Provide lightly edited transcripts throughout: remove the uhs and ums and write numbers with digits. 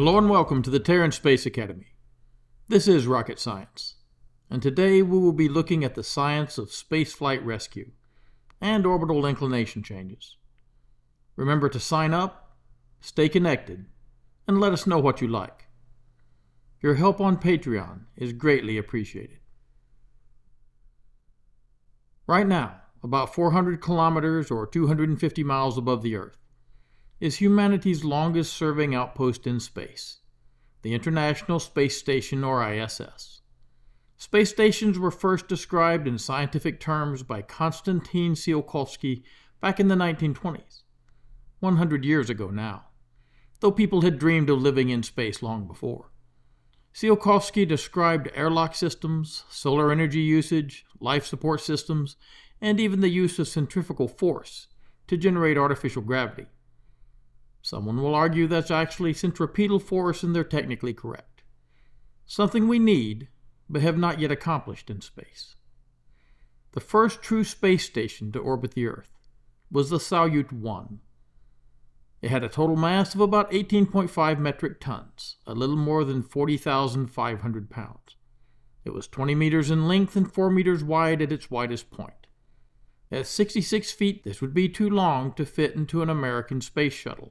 Hello and welcome to the Terran Space Academy. This is rocket science, and today we will be looking at the science of spaceflight rescue and orbital inclination changes. Remember to sign up, stay connected, and let us know what you like. Your help on Patreon is greatly appreciated. Right now, about 400 kilometers or 250 miles above the Earth, is humanity's longest-serving outpost in space, the International Space Station, or ISS. Space stations were first described in scientific terms by Konstantin Tsiolkovsky back in the 1920s, 100 years ago now, though people had dreamed of living in space long before. Tsiolkovsky described airlock systems, solar energy usage, life support systems, and even the use of centrifugal force to generate artificial gravity. Someone will argue that's actually centripetal force and they're technically correct. Something we need, but have not yet accomplished in space. The first true space station to orbit the Earth was the Salyut 1. It had a total mass of about 18.5 metric tons, a little more than 40,500 pounds. It was 20 meters in length and 4 meters wide at its widest point. At 66 feet, this would be too long to fit into an American space shuttle,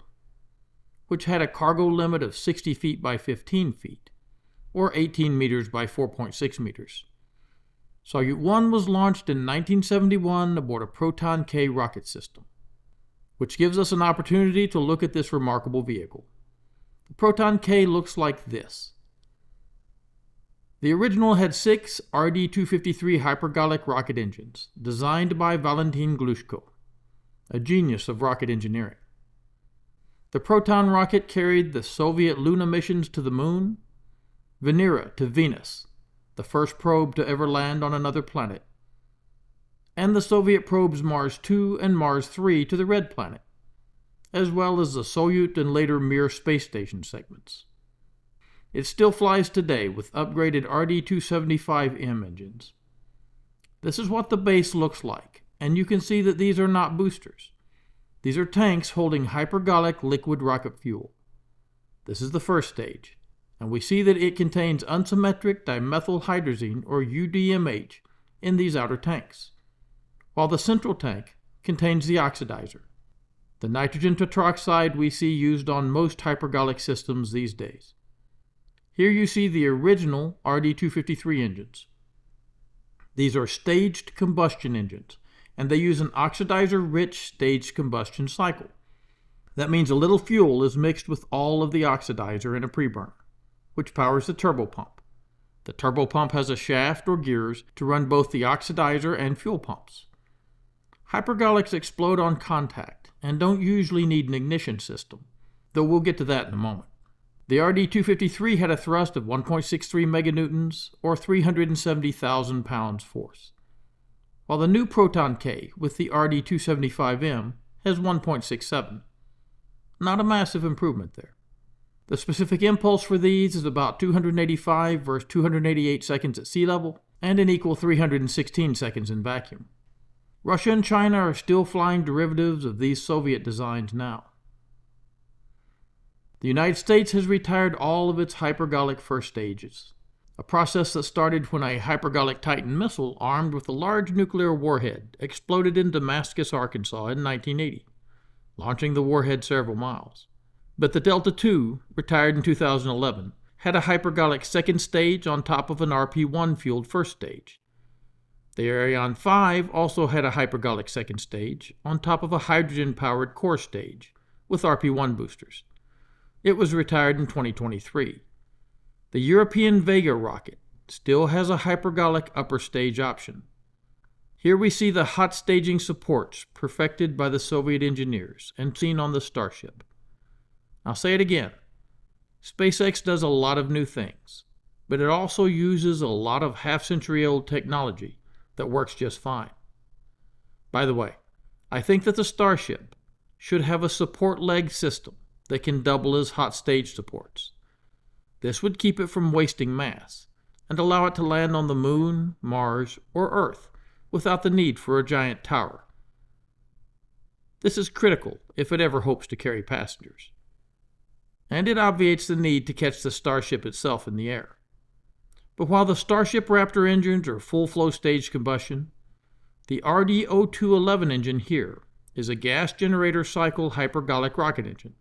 which had a cargo limit of 60 feet by 15 feet, or 18 meters by 4.6 meters. Salyut 1 was launched in 1971 aboard a Proton K rocket system, which gives us an opportunity to look at this remarkable vehicle. The Proton K looks like this. The original had 6 RD-253 Hypergolic rocket engines, designed by Valentin Glushko, a genius of rocket engineering. The Proton rocket carried the Soviet Luna missions to the Moon, Venera to Venus, the first probe to ever land on another planet, and the Soviet probes Mars 2 and Mars 3 to the Red Planet, as well as the Soyuz and later Mir space station segments. It still flies today with upgraded RD-275M engines. This is what the base looks like, and you can see that these are not boosters. These are tanks holding hypergolic liquid rocket fuel. This is the first stage, and we see that it contains unsymmetric dimethylhydrazine, or UDMH, in these outer tanks, while the central tank contains the oxidizer, the nitrogen tetroxide we see used on most hypergolic systems these days. Here you see the original RD-253 engines. These are staged combustion engines, and they use an oxidizer-rich staged combustion cycle. That means a little fuel is mixed with all of the oxidizer in a preburner, which powers the turbopump. The turbopump has a shaft or gears to run both the oxidizer and fuel pumps. Hypergolics explode on contact and don't usually need an ignition system, though we'll get to that in a moment. The RD-253 had a thrust of 1.63 meganewtons, or 370,000 pounds force, while the new Proton K with the RD-275M has 1.67. Not a massive improvement there. The specific impulse for these is about 285 versus 288 seconds at sea level, and an equal 316 seconds in vacuum. Russia and China are still flying derivatives of these Soviet designs now. The United States has retired all of its hypergolic first stages, a process that started when a hypergolic Titan missile armed with a large nuclear warhead exploded in Damascus, Arkansas in 1980, launching the warhead several miles. But the Delta II, retired in 2011, had a hypergolic second stage on top of an RP-1 fueled first stage. The Ariane 5 also had a hypergolic second stage on top of a hydrogen-powered core stage with RP-1 boosters. It was retired in 2023. The European Vega rocket still has a hypergolic upper stage option. Here we see the hot staging supports perfected by the Soviet engineers and seen on the Starship. I'll say it again. SpaceX does a lot of new things, but it also uses a lot of half-century-old technology that works just fine. By the way, I think that the Starship should have a support leg system that can double as hot stage supports. This would keep it from wasting mass and allow it to land on the Moon, Mars, or Earth without the need for a giant tower. This is critical if it ever hopes to carry passengers. and it obviates the need to catch the Starship itself in the air. But while the Starship Raptor engines are full flow stage combustion, the RD-0211 engine here is a gas generator cycle hypergolic rocket engine.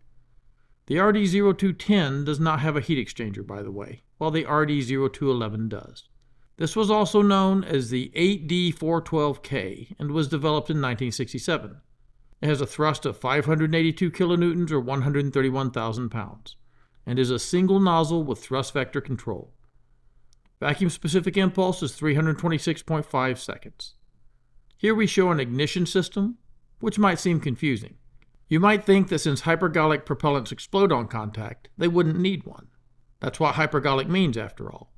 The RD-0210 does not have a heat exchanger, by the way, while the RD-0211 does. This was also known as the 8D-412K and was developed in 1967. It has a thrust of 582 kilonewtons or 131,000 pounds, and is a single nozzle with thrust vector control. Vacuum-specific impulse is 326.5 seconds. Here we show an ignition system, which might seem confusing. You might think that since hypergolic propellants explode on contact, they wouldn't need one. That's what hypergolic means, after all.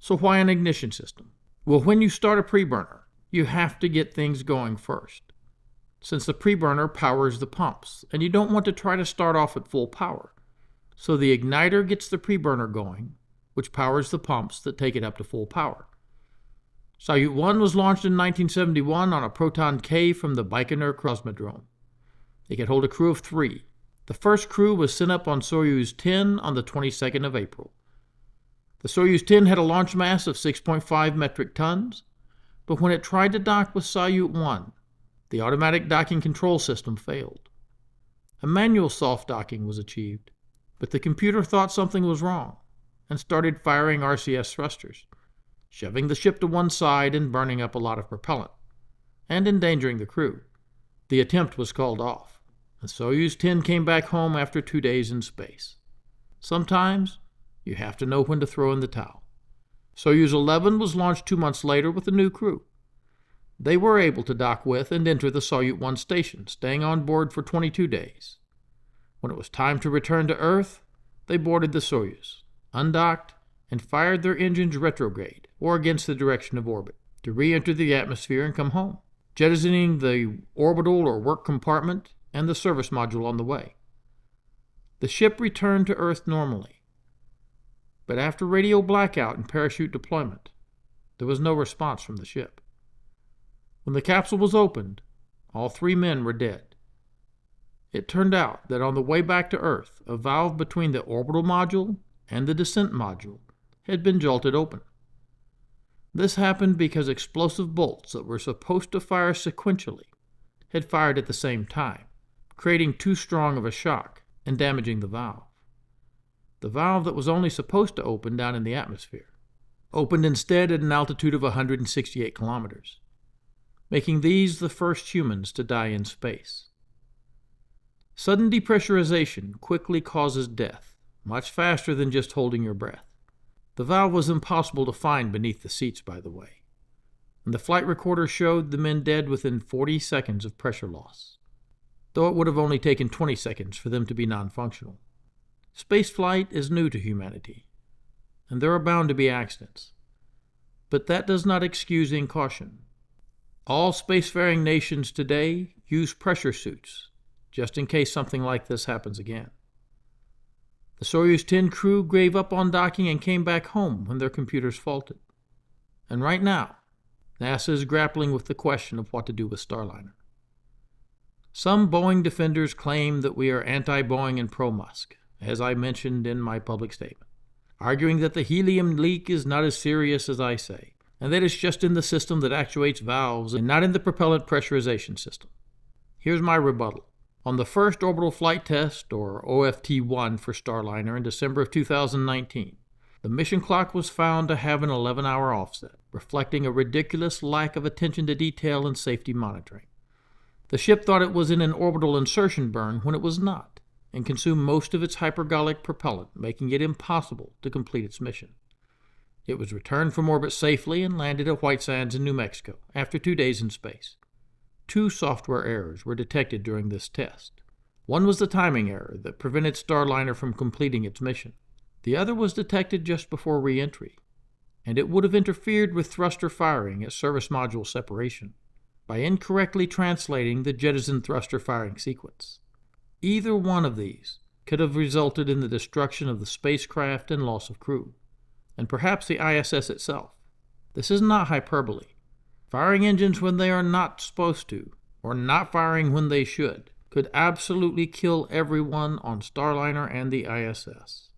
So why an ignition system? Well, when you start a preburner, you have to get things going first, since the preburner powers the pumps, and you don't want to try to start off at full power. So the igniter gets the preburner going, which powers the pumps that take it up to full power. Salyut 1 was launched in 1971 on a Proton K from the Baikonur Cosmodrome. It could hold a crew of 3. The first crew was sent up on Soyuz 10 on the 22nd of April. The Soyuz 10 had a launch mass of 6.5 metric tons, but when it tried to dock with Salyut 1, the automatic docking control system failed. A manual soft docking was achieved, but the computer thought something was wrong and started firing RCS thrusters, shoving the ship to one side and burning up a lot of propellant, and endangering the crew. The attempt was called off, and Soyuz 10 came back home after 2 days in space. Sometimes you have to know when to throw in the towel. Soyuz 11 was launched 2 months later with a new crew. They were able to dock with and enter the Salyut 1 station, staying on board for 22 days. When it was time to return to Earth, they boarded the Soyuz, undocked, and fired their engines retrograde, or against the direction of orbit, to re-enter the atmosphere and come home, jettisoning the orbital or work compartment and the service module on the way. The ship returned to Earth normally, but after radio blackout and parachute deployment, there was no response from the ship. When the capsule was opened, all 3 men were dead. It turned out that on the way back to Earth, a valve between the orbital module and the descent module had been jolted open. This happened because explosive bolts that were supposed to fire sequentially had fired at the same time, creating too strong of a shock and damaging the valve. The valve that was only supposed to open down in the atmosphere opened instead at an altitude of 168 kilometers, making these the first humans to die in space. Sudden depressurization quickly causes death, much faster than just holding your breath. The valve was impossible to find beneath the seats, by the way, and the flight recorder showed the men dead within 40 seconds of pressure loss, though it would have only taken 20 seconds for them to be non-functional. Spaceflight is new to humanity, and there are bound to be accidents, but that does not excuse incaution. All spacefaring nations today use pressure suits, just in case something like this happens again. The Soyuz 10 crew gave up on docking and came back home when their computers faulted. And right now, NASA is grappling with the question of what to do with Starliner. Some Boeing defenders claim that we are anti-Boeing and pro-Musk, as I mentioned in my public statement, arguing that the helium leak is not as serious as I say, and that it's just in the system that actuates valves and not in the propellant pressurization system. Here's my rebuttal. On the first orbital flight test, or OFT-1 for Starliner in December of 2019, the mission clock was found to have an 11-hour offset, reflecting a ridiculous lack of attention to detail and safety monitoring. The ship thought it was in an orbital insertion burn when it was not, and consumed most of its hypergolic propellant, making it impossible to complete its mission. It was returned from orbit safely and landed at White Sands in New Mexico after 2 days in space. 2 software errors were detected during this test. One was the timing error that prevented Starliner from completing its mission. The other was detected just before re-entry, and it would have interfered with thruster firing at service module separation by incorrectly translating the jettison thruster firing sequence. Either one of these could have resulted in the destruction of the spacecraft and loss of crew, and perhaps the ISS itself. This is not hyperbole. Firing engines when they are not supposed to, or not firing when they should, could absolutely kill everyone on Starliner and the ISS.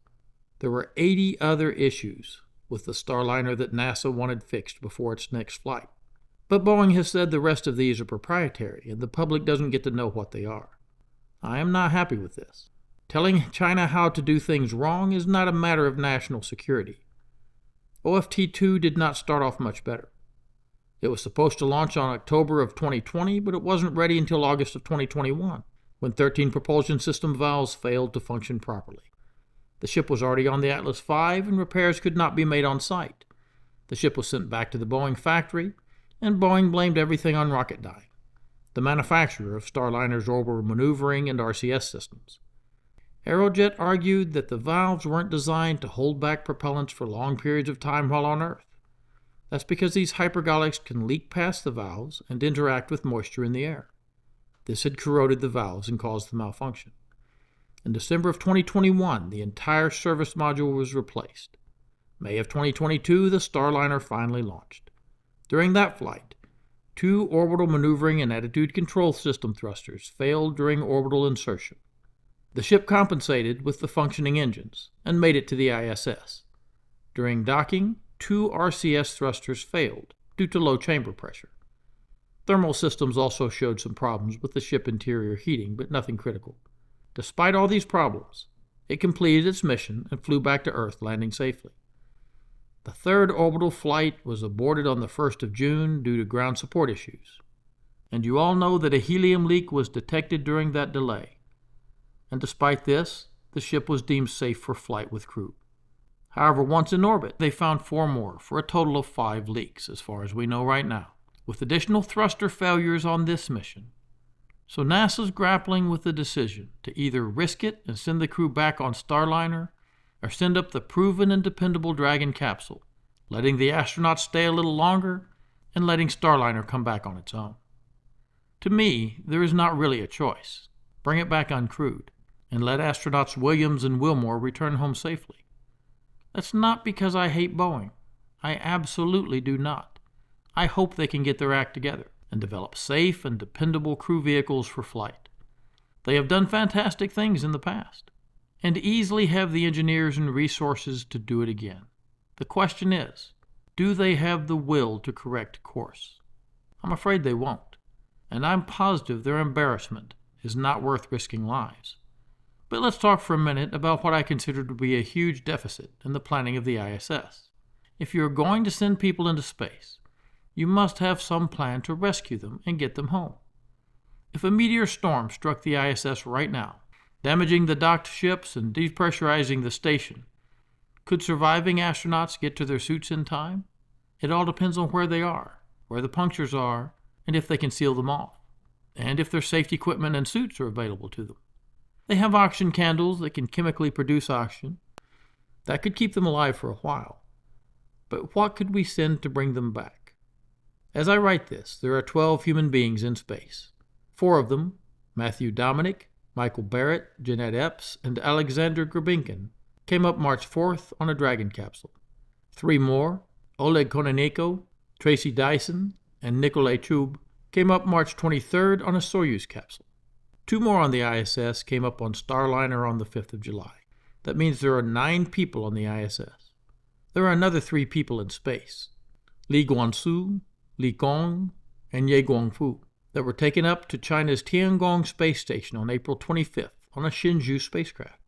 There were 80 other issues with the Starliner that NASA wanted fixed before its next flight. But Boeing has said the rest of these are proprietary, and the public doesn't get to know what they are. I am not happy with this. Telling China how to do things wrong is not a matter of national security. OFT-2 did not start off much better. It was supposed to launch on October of 2020, but it wasn't ready until August of 2021, when 13 propulsion system valves failed to function properly. The ship was already on the Atlas V, and repairs could not be made on site. The ship was sent back to the Boeing factory, and Boeing blamed everything on Rocketdyne, the manufacturer of Starliner's orbital maneuvering and RCS systems. Aerojet argued that the valves weren't designed to hold back propellants for long periods of time while on Earth. That's because these hypergolics can leak past the valves and interact with moisture in the air. This had corroded the valves and caused the malfunction. In December of 2021, the entire service module was replaced. May of 2022, the Starliner finally launched. During that flight, 2 orbital maneuvering and attitude control system thrusters failed during orbital insertion. The ship compensated with the functioning engines and made it to the ISS. During docking, 2 RCS thrusters failed due to low chamber pressure. Thermal systems also showed some problems with the ship interior heating, but nothing critical. Despite all these problems, it completed its mission and flew back to Earth, landing safely. The 3rd orbital flight was aborted on the 1st of June due to ground support issues. And you all know that a helium leak was detected during that delay. And despite this, the ship was deemed safe for flight with crew. However, once in orbit, they found 4 more, for a total of 5 leaks, as far as we know right now, with additional thruster failures on this mission. So NASA's grappling with the decision to either risk it and send the crew back on Starliner, or send up the proven and dependable Dragon capsule, letting the astronauts stay a little longer and letting Starliner come back on its own. To me, there is not really a choice. Bring it back uncrewed, and let astronauts Williams and Wilmore return home safely. That's not because I hate Boeing. I absolutely do not. I hope they can get their act together and develop safe and dependable crew vehicles for flight. They have done fantastic things in the past, and easily have the engineers and resources to do it again. The question is, do they have the will to correct course? I'm afraid they won't, and I'm positive their embarrassment is not worth risking lives. But let's talk for a minute about what I consider to be a huge deficit in the planning of the ISS. If you're going to send people into space, you must have some plan to rescue them and get them home. If a meteor storm struck the ISS right now, damaging the docked ships and depressurizing the station, could surviving astronauts get to their suits in time? It all depends on where they are, where the punctures are, and if they can seal them off, and if their safety equipment and suits are available to them. They have oxygen candles that can chemically produce oxygen. That could keep them alive for a while. But what could we send to bring them back? As I write this, there are 12 human beings in space. 4 of them, Matthew Dominic, Michael Barrett, Jeanette Epps, and Alexander Grabinkin, came up March 4th on a Dragon capsule. 3 more, Oleg Kononenko, Tracy Dyson, and Nikolai Chub, came up March 23rd on a Soyuz capsule. 2 more on the ISS came up on Starliner on the 5th of July. That means there are 9 people on the ISS. There are another 3 people in space, Li Guansu, Li Gong, and Ye Guangfu, that were taken up to China's Tiangong space station on April 25th on a Shenzhou spacecraft.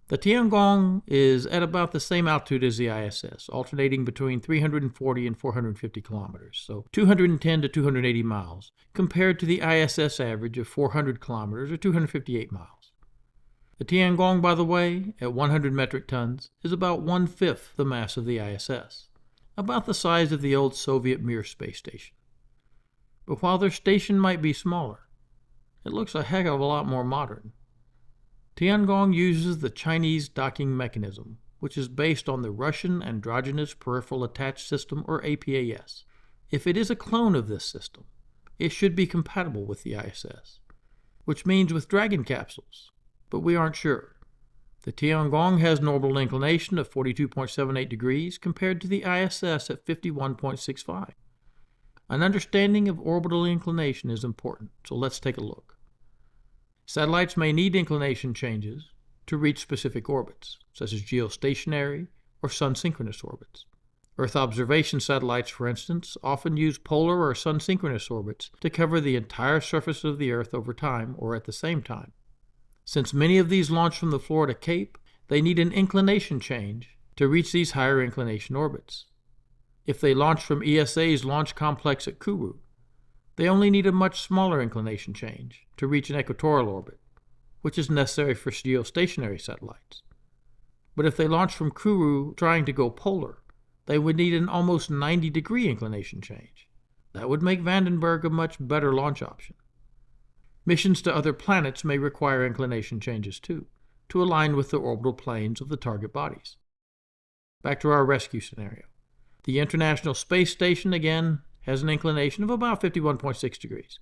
The Tiangong is at about the same altitude as the ISS, alternating between 340 and 450 kilometers, so 210 to 280 miles, compared to the ISS average of 400 kilometers or 258 miles. The Tiangong, by the way, at 100 metric tons, is about 1/5 the mass of the ISS, about the size of the old Soviet Mir space station. But while their station might be smaller, it looks a heck of a lot more modern. Tiangong uses the Chinese docking mechanism, which is based on the Russian Androgynous Peripheral Attached System, or APAS. If it is a clone of this system, it should be compatible with the ISS, which means with Dragon capsules, but we aren't sure. The Tiangong has an orbital inclination of 42.78 degrees compared to the ISS at 51.65. An understanding of orbital inclination is important, so let's take a look. Satellites may need inclination changes to reach specific orbits, such as geostationary or sun-synchronous orbits. Earth observation satellites, for instance, often use polar or sun-synchronous orbits to cover the entire surface of the Earth over time or at the same time. Since many of these launch from the Florida Cape, they need an inclination change to reach these higher inclination orbits. If they launch from ESA's launch complex at Kourou, they only need a much smaller inclination change to reach an equatorial orbit, which is necessary for geostationary satellites. But if they launch from Kourou trying to go polar, they would need an almost 90-degree inclination change. That would make Vandenberg a much better launch option. Missions to other planets may require inclination changes too, to align with the orbital planes of the target bodies. Back to our rescue scenario. The International Space Station, again, has an inclination of about 51.6 degrees.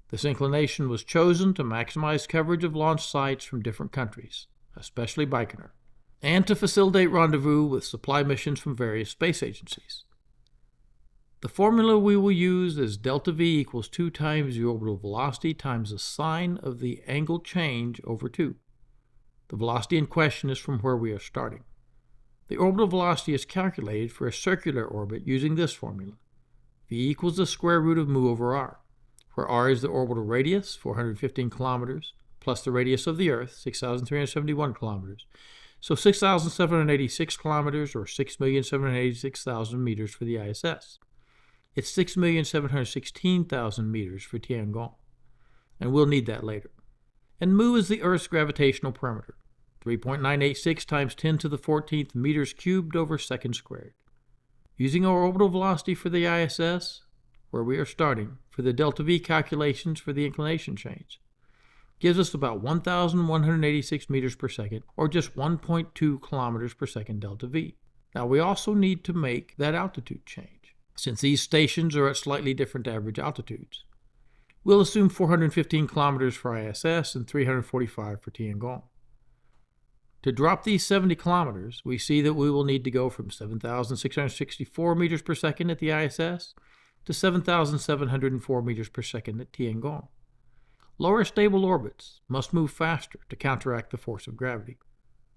This inclination was chosen to maximize coverage of launch sites from different countries, especially Baikonur, and to facilitate rendezvous with supply missions from various space agencies. The formula we will use is delta V equals 2 times the orbital velocity times the sine of the angle change over 2. The velocity in question is from where we are starting. The orbital velocity is calculated for a circular orbit using this formula. V equals the square root of mu over r, where r is the orbital radius, 415 kilometers, plus the radius of the Earth, 6,371 kilometers. So 6,786 kilometers, or 6,786,000 meters for the ISS. It's 6,716,000 meters for Tiangong, and we'll need that later. And mu is the Earth's gravitational perimeter, 3.986 times 10 to the 14th meters cubed over seconds squared. Using our orbital velocity for the ISS, where we are starting, for the delta V calculations for the inclination change, gives us about 1,186 meters per second, or just 1.2 kilometers per second delta V. Now we also need to make that altitude change, since these stations are at slightly different average altitudes. We'll assume 415 kilometers for ISS and 345 for Tiangong. To drop these 70 kilometers, we see that we will need to go from 7,664 meters per second at the ISS to 7,704 meters per second at Tiangong. Lower stable orbits must move faster to counteract the force of gravity,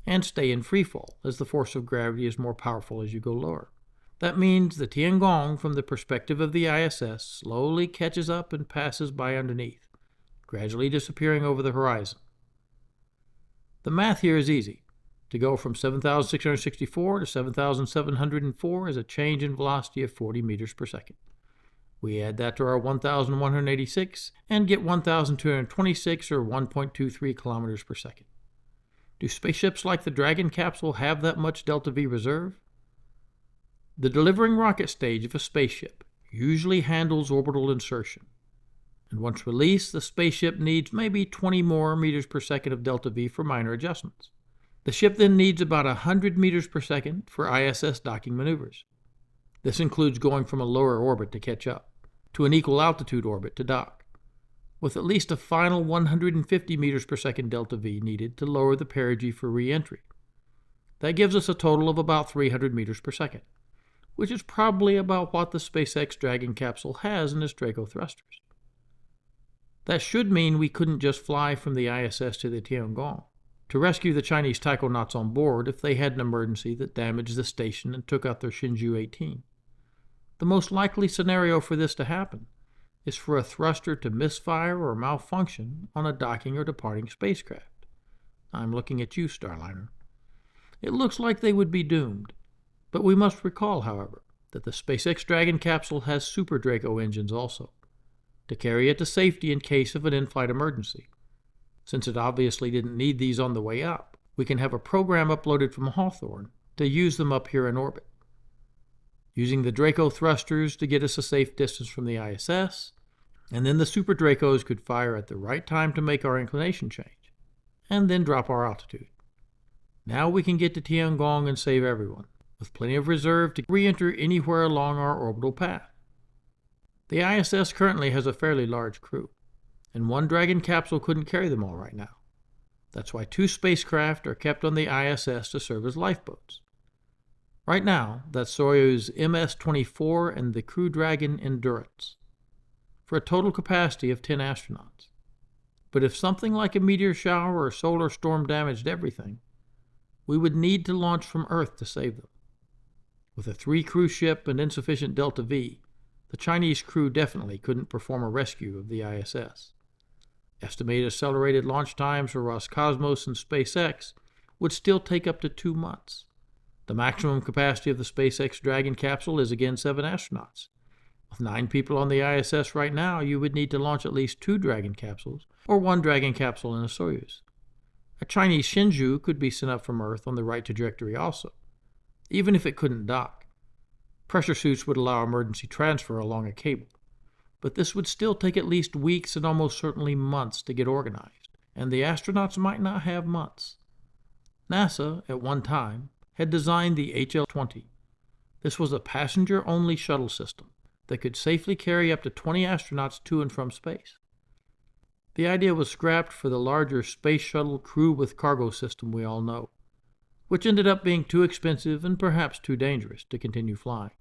and stay in freefall, as the force of gravity is more powerful as you go lower. That means the Tiangong, from the perspective of the ISS, slowly catches up and passes by underneath, gradually disappearing over the horizon. The math here is easy. To go from 7,664 to 7,704 is a change in velocity of 40 meters per second. We add that to our 1,186 and get 1,226, or 1.23 kilometers per second. Do spaceships like the Dragon capsule have that much delta V reserve? The delivering rocket stage of a spaceship usually handles orbital insertion, and once released, the spaceship needs maybe 20 more meters per second of delta V for minor adjustments. The ship then needs about 100 meters per second for ISS docking maneuvers. This includes going from a lower orbit to catch up, to an equal altitude orbit to dock, with at least a final 150 meters per second delta V needed to lower the perigee for re-entry. That gives us a total of about 300 meters per second, which is probably about what the SpaceX Dragon capsule has in its Draco thrusters. That should mean we couldn't just fly from the ISS to the Tiangong to rescue the Chinese taikonauts on board if they had an emergency that damaged the station and took out their Shenzhou-18. The most likely scenario for this to happen is for a thruster to misfire or malfunction on a docking or departing spacecraft. I'm looking at you, Starliner. It looks like they would be doomed, but we must recall, however, that the SpaceX Dragon capsule has Super Draco engines also, to carry it to safety in case of an in-flight emergency. Since it obviously didn't need these on the way up, we can have a program uploaded from Hawthorne to use them up here in orbit. Using the Draco thrusters to get us a safe distance from the ISS, and then the Super Dracos could fire at the right time to make our inclination change, and then drop our altitude. Now we can get to Tiangong and save everyone, with plenty of reserve to re-enter anywhere along our orbital path. The ISS currently has a fairly large crew, and one Dragon capsule couldn't carry them all right now. That's why 2 spacecraft are kept on the ISS to serve as lifeboats. Right now, that's Soyuz MS-24 and the Crew Dragon Endurance, for a total capacity of 10 astronauts. But if something like a meteor shower or solar storm damaged everything, we would need to launch from Earth to save them. With a 3-crew ship and insufficient Delta V, the Chinese crew definitely couldn't perform a rescue of the ISS. Estimated accelerated launch times for Roscosmos and SpaceX would still take up to 2 months. The maximum capacity of the SpaceX Dragon capsule is again 7 astronauts. With 9 people on the ISS right now, you would need to launch at least 2 Dragon capsules, or 1 Dragon capsule and a Soyuz. A Chinese Shenzhou could be sent up from Earth on the right trajectory also, even if it couldn't dock. Pressure suits would allow emergency transfer along a cable, but this would still take at least weeks and almost certainly months to get organized, and the astronauts might not have months. NASA, at one time, had designed the HL-20. This was a passenger-only shuttle system that could safely carry up to 20 astronauts to and from space. The idea was scrapped for the larger Space Shuttle crew with cargo system we all know, which ended up being too expensive and perhaps too dangerous to continue flying.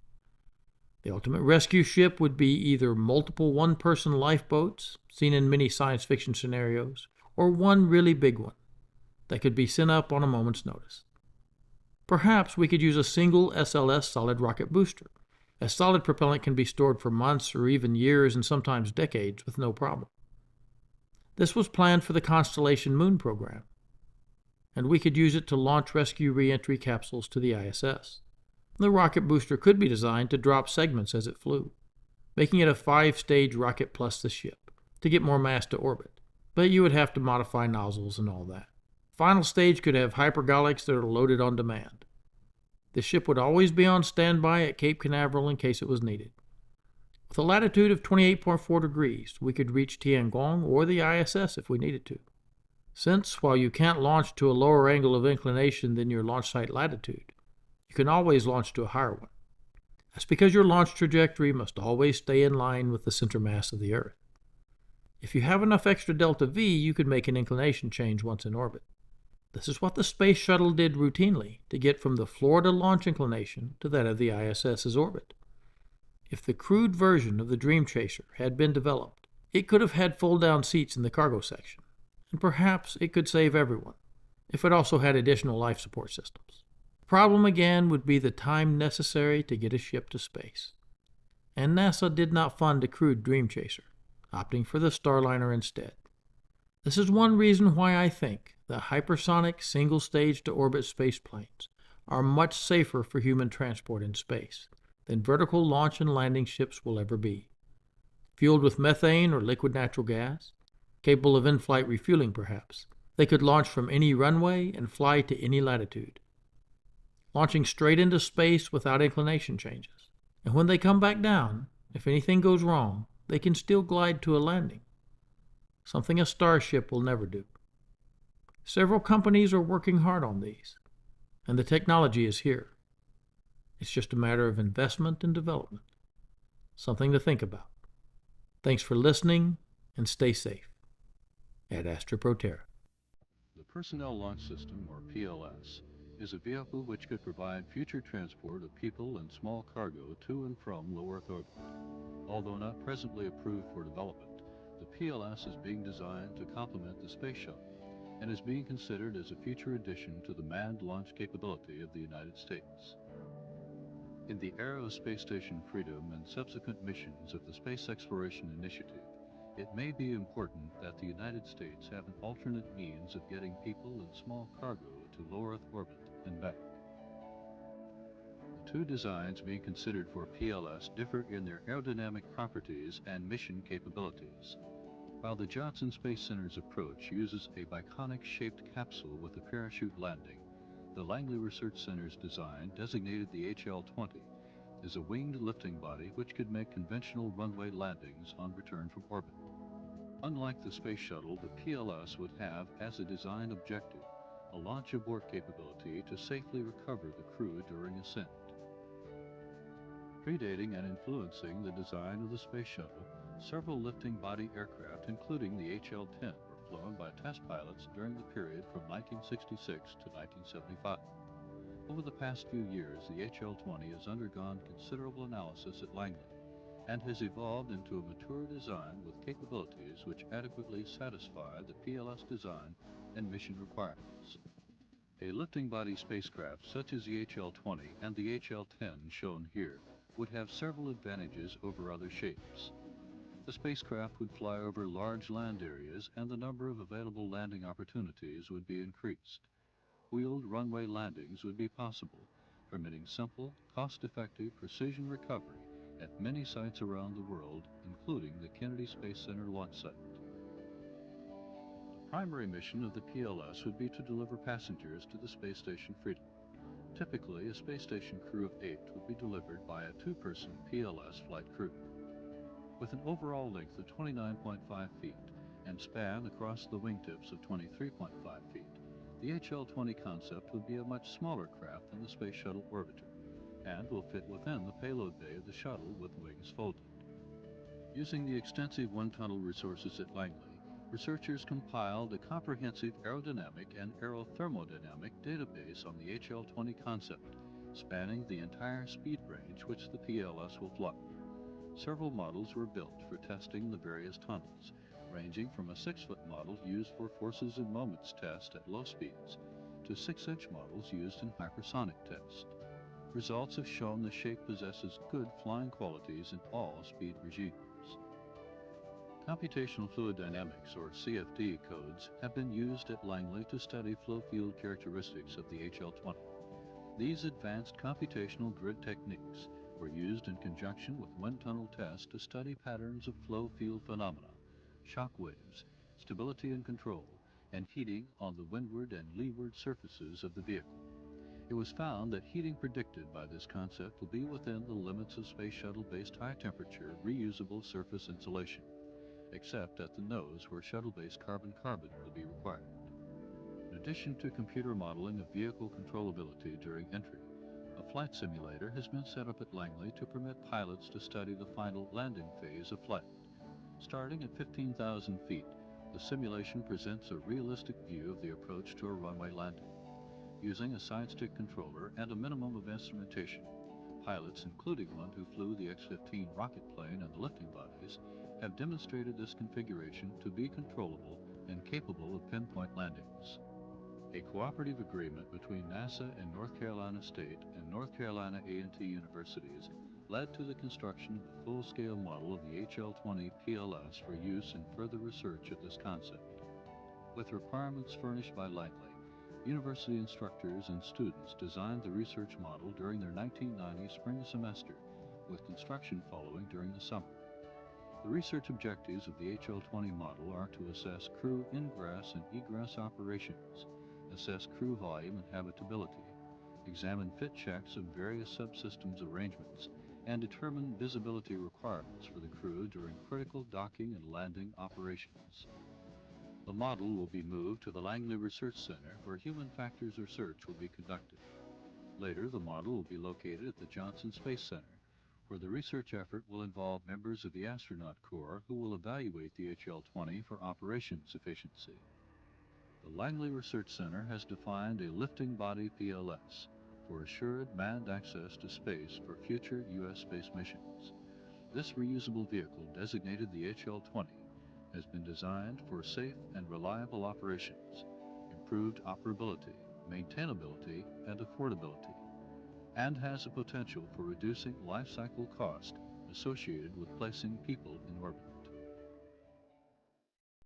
The ultimate rescue ship would be either multiple one-person lifeboats, seen in many science fiction scenarios, or one really big one that could be sent up on a moment's notice. Perhaps we could use a single SLS solid rocket booster, as solid propellant can be stored for months or even years and sometimes decades with no problem. This was planned for the Constellation Moon program, and we could use it to launch rescue re-entry capsules to the ISS. The rocket booster could be designed to drop segments as it flew, making it a 5-stage rocket plus the ship, to get more mass to orbit, but you would have to modify nozzles and all that. Final stage could have hypergolics that are loaded on demand. The ship would always be on standby at Cape Canaveral in case it was needed. With a latitude of 28.4 degrees, we could reach Tiangong or the ISS if we needed to. Since, while you can't launch to a lower angle of inclination than your launch site latitude, you can always launch to a higher one. That's because your launch trajectory must always stay in line with the center mass of the Earth. If you have enough extra delta V, you could make an inclination change once in orbit. This is what the Space Shuttle did routinely to get from the Florida launch inclination to that of the ISS's orbit. If the crude version of the Dream Chaser had been developed, it could have had fold-down seats in the cargo section, and perhaps it could save everyone, if it also had additional life support systems. The problem again would be the time necessary to get a ship to space. And NASA did not fund a crewed Dream Chaser, opting for the Starliner instead. This is one reason why I think the hypersonic single-stage-to-orbit spaceplanes are much safer for human transport in space than vertical launch and landing ships will ever be. Fueled with methane or liquid natural gas, capable of in-flight refueling perhaps, they could launch from any runway and fly to any latitude, launching straight into space without inclination changes. And when they come back down, if anything goes wrong, they can still glide to a landing, something a Starship will never do. Several companies are working hard on these, and the technology is here. It's just a matter of investment and development. Something to think about. Thanks for listening, and stay safe. Ad Astra Pro Terra. The Personnel Launch System, or PLS, is a vehicle which could provide future transport of people and small cargo to and from low Earth orbit. Although not presently approved for development, the PLS is being designed to complement the Space Shuttle and is being considered as a future addition to the manned launch capability of the United States. In the era of Space Station Freedom and subsequent missions of the Space Exploration Initiative, it may be important that the United States have an alternate means of getting people and small cargo to low Earth orbit and back. The two designs being considered for PLS differ in their aerodynamic properties and mission capabilities. While the Johnson Space Center's approach uses a biconic-shaped capsule with a parachute landing, the Langley Research Center's design, designated the HL-20, is a winged lifting body which could make conventional runway landings on return from orbit. Unlike the Space Shuttle, the PLS would have as a design objective a launch abort capability to safely recover the crew during ascent. Predating and influencing the design of the Space Shuttle, several lifting body aircraft, including the HL-10, were flown by test pilots during the period from 1966 to 1975. Over the past few years, the HL-20 has undergone considerable analysis at Langley, and has evolved into a mature design with capabilities which adequately satisfy the PLS design and mission requirements. A lifting body spacecraft such as the HL-20 and the HL-10 shown here would have several advantages over other shapes. The spacecraft would fly over large land areas and the number of available landing opportunities would be increased. Wheeled runway landings would be possible, permitting simple, cost-effective precision recovery at many sites around the world, including the Kennedy Space Center launch site. The primary mission of the PLS would be to deliver passengers to the space station Freedom. Typically, a space station crew of 8 would be delivered by a 2-person PLS flight crew. With an overall length of 29.5 feet and span across the wingtips of 23.5 feet, the HL-20 concept would be a much smaller craft than the Space Shuttle Orbiter, and will fit within the payload bay of the shuttle with wings folded. Using the extensive wind-tunnel resources at Langley, researchers compiled a comprehensive aerodynamic and aerothermodynamic database on the HL-20 concept, spanning the entire speed range which the PLS will fly. Several models were built for testing the various tunnels, ranging from a 6-foot model used for forces and moments test at low speeds to 6-inch models used in hypersonic test. Results have shown the shape possesses good flying qualities in all speed regimes. Computational fluid dynamics, or CFD, codes have been used at Langley to study flow field characteristics of the HL-20. These advanced computational grid techniques were used in conjunction with wind tunnel tests to study patterns of flow field phenomena, shock waves, stability and control, and heating on the windward and leeward surfaces of the vehicle. It was found that heating predicted by this concept will be within the limits of space shuttle-based high-temperature reusable surface insulation, except at the nose where shuttle-based carbon-carbon will be required. In addition to computer modeling of vehicle controllability during entry, a flight simulator has been set up at Langley to permit pilots to study the final landing phase of flight. Starting at 15,000 feet, the simulation presents a realistic view of the approach to a runway landing. Using a side-stick controller and a minimum of instrumentation, pilots, including one who flew the X-15 rocket plane and the lifting bodies, have demonstrated this configuration to be controllable and capable of pinpoint landings. A cooperative agreement between NASA and North Carolina State and North Carolina A&T universities led to the construction of a full-scale model of the HL-20 PLS for use in further research of this concept. With requirements furnished by Langley, university instructors and students designed the research model during their 1990 spring semester, with construction following during the summer. The research objectives of the HL-20 model are to assess crew ingress and egress operations, assess crew volume and habitability, examine fit checks of various subsystems arrangements, and determine visibility requirements for the crew during critical docking and landing operations. The model will be moved to the Langley Research Center where human factors research will be conducted. Later, the model will be located at the Johnson Space Center, where the research effort will involve members of the astronaut corps who will evaluate the HL-20 for operations efficiency. The Langley Research Center has defined a lifting body PLS for assured manned access to space for future U.S. space missions. This reusable vehicle, designated the HL-20, has been designed for safe and reliable operations, improved operability, maintainability, and affordability, and has a potential for reducing life cycle cost associated with placing people in orbit.